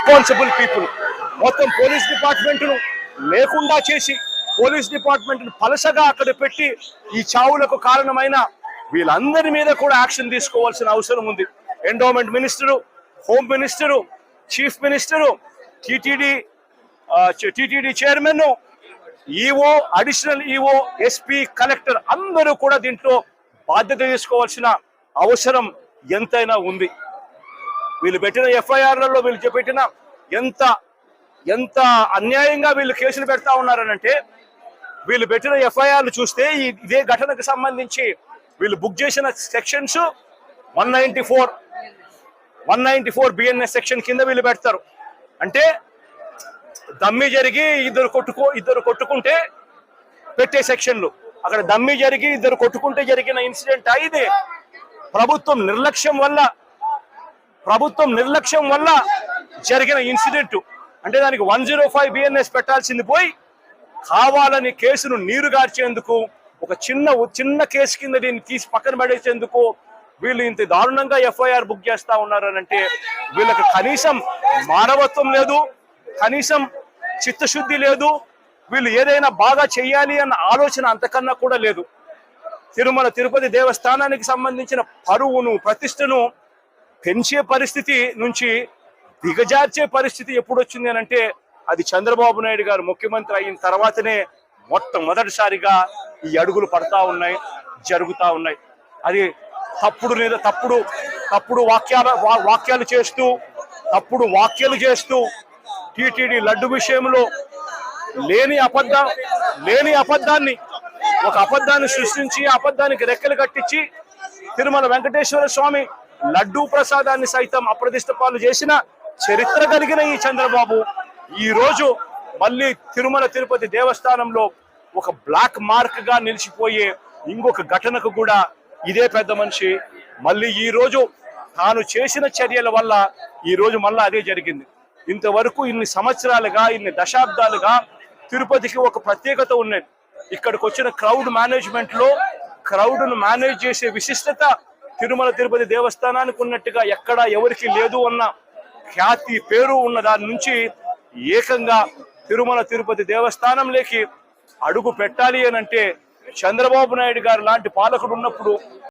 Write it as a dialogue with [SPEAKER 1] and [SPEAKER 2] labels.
[SPEAKER 1] Irresponsible people మొత్తం police డిపార్ట్మెంట్ను లేకుండా చేసి పోలీస్ డిపార్ట్మెంట్ను పలసగా అక్కడ పెట్టి ఈ చావులకు కారణమైన వీళ్ళందరి మీద కూడా యాక్షన్ తీసుకోవాల్సిన అవసరం ఉంది. Endowment minister, home minister, chief minister, TTD chairman, EO, additional EO, SP, collector అందరూ కూడా దీంట్లో బాధ్యత తీసుకోవాల్సిన అవసరం ఎంతైనా ఉంది. వీళ్ళు పెట్టిన ఎఫ్ఐఆర్లలో వీళ్ళు పెట్టిన ఎంత అన్యాయంగా వీళ్ళు కేసులు పెడతా ఉన్నారనంటే, వీళ్ళు పెట్టిన ఎఫ్ఐఆర్లు చూస్తే ఇదే ఘటనకు సంబంధించి వీళ్ళు బుక్ చేసిన సెక్షన్స్ 194 బిఎన్ఎస్ సెక్షన్ కింద వీళ్ళు పెడతారు. అంటే దమ్మి జరిగి ఇద్దరు కొట్టుకుంటే పెట్టే సెక్షన్లు, అక్కడ దమ్మి జరిగి ఇద్దరు కొట్టుకుంటే జరిగిన ఇన్సిడెంట్ ఇది ప్రభుత్వం నిర్లక్ష్యం వల్ల జరిగిన ఇన్సిడెంట్. అంటే దానికి 105 బిఎన్ఎస్ పెట్టాల్సింది పోయి కావాలని కేసును నీరుగార్చేందుకు ఒక చిన్న కేసు కింద దీన్ని తీసి పక్కన పడేసేందుకు వీళ్ళు ఇంత దారుణంగా ఎఫ్ఐఆర్ బుక్ చేస్తా ఉన్నారనంటే వీళ్ళకి కనీసం మానవత్వం లేదు, కనీసం చిత్తశుద్ధి లేదు, వీళ్ళు ఏదైనా బాగా చెయ్యాలి అన్న ఆలోచన అంతకన్నా కూడా లేదు. తిరుమల తిరుపతి దేవస్థానానికి సంబంధించిన పరువును, ప్రతిష్టను పెంచే పరిస్థితి నుంచి దిగజార్చే పరిస్థితి ఎప్పుడు వచ్చింది అని అంటే అది చంద్రబాబు నాయుడు గారు ముఖ్యమంత్రి అయిన తర్వాతనే మొట్టమొదటిసారిగా ఈ అడుగులు పడతా ఉన్నాయి, జరుగుతా ఉన్నాయి. అది తప్పుడు వాక్యాలు చేస్తూ టీటీడీ లడ్డు విషయంలో లేని అబద్ధాన్ని సృష్టించి అబద్ధానికి రెక్కలు కట్టించి తిరుమల వెంకటేశ్వర స్వామి లడ్డూ ప్రసాదాన్ని సైతం అప్రదిష్ట పాలు చేసిన చరిత్ర కలిగిన ఈ చంద్రబాబు ఈ రోజు మళ్ళీ తిరుమల తిరుపతి దేవస్థానంలో ఒక బ్లాక్ మార్క్ గా నిలిచిపోయే ఇంకొక ఘటనకు కూడా ఇదే పెద్ద మనిషి మళ్ళీ ఈ రోజు తాను చేసిన చర్యల వల్ల ఈ రోజు మళ్ళీ అదే జరిగింది. ఇంతవరకు ఇన్ని సంవత్సరాలుగా, ఇన్ని దశాబ్దాలుగా తిరుపతికి ఒక ప్రత్యేకత ఉన్నది. ఇక్కడికి వచ్చిన క్రౌడ్ మేనేజ్మెంట్ లో క్రౌడ్ను మేనేజ్ చేసే విశిష్టత తిరుమల తిరుపతి దేవస్థానానికి ఉన్నట్టుగా ఎక్కడా ఎవరికి లేదు అన్న ఖ్యాతి, పేరు ఉన్న దాని నుంచి ఏకంగా తిరుమల తిరుపతి దేవస్థానంలోకి అడుగు పెట్టాలి అని అంటే చంద్రబాబు నాయుడు గారు లాంటి పాలకుడు ఉన్నప్పుడు